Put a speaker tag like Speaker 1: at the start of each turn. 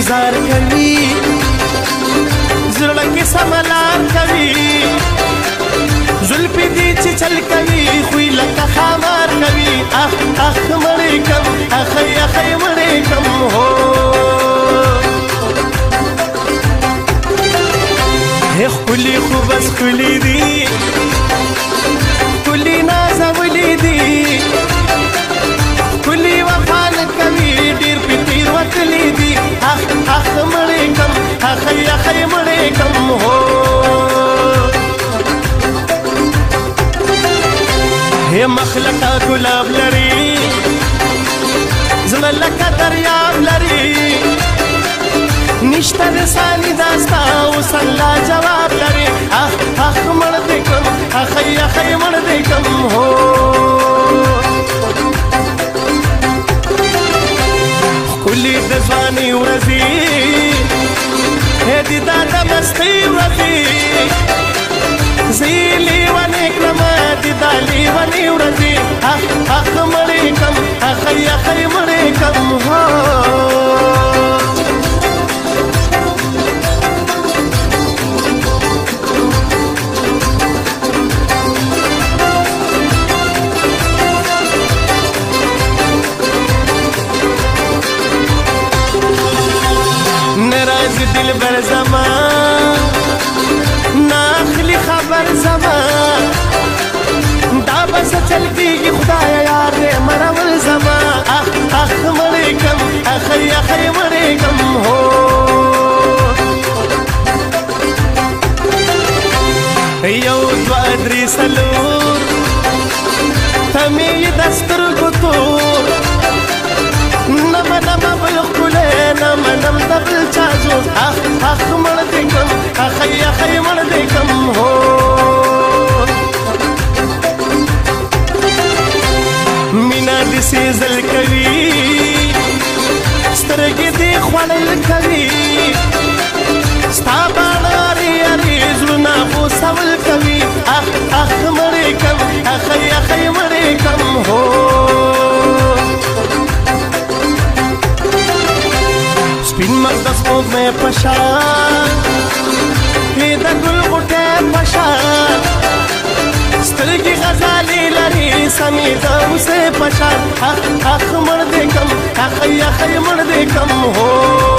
Speaker 1: انتظار کوي زړه کې سملار کوي زلفې دې چې چل کوي خوی لکه خامار کوي اخ اخ مړې کم اخی اخی مړې کم هو ښکلي خو بس ښکلي دي ښکلي نازولي دي ښکلي وفا نه کوي ډېر پې تېروتلي دي اخ اخ مړې کم اخی اخی مړې کم هو مخلقه ګلاب لري زړه لکه دریاب لري نشته رسالي داستا اوس الله جواب لري اخ اخ مړ دې کم اخی اخی مړ دې کم هو ښکلي د ځوانۍ ورځې دي دا د مستۍ ورځې زه یې لیونې کړمه د دا لیونې ورځې اخ اخ مړې کم اخی اخی مړې کم هو ناراض دلبر زما ناخلی خبر زما دا بس چل کېږي خدایه یار دې مرول زما اخ اخ مړې کم اخی اخی مړې کم هو یو دوه درې څلور ته مې یې د سترګو تور نه منمه بل ښکلی نه منم د بل چا زور اخ اخ مړ دې کم اخی اخی مړ دې کم هو مینا دې سېزل کوي سترګې دې خوړل کوي ستا باڼه ارې ارې زړونه بوسول کوي اخ اخ مړې کم اخی اخی مړې کم هو سپین مخ د سپوږمۍ په شان د ګل غوټۍ په شان سترګې غزالې لري سمې د اوسې په شان اخ اخ مړ دې کم اخی اخی مړ دې کم هو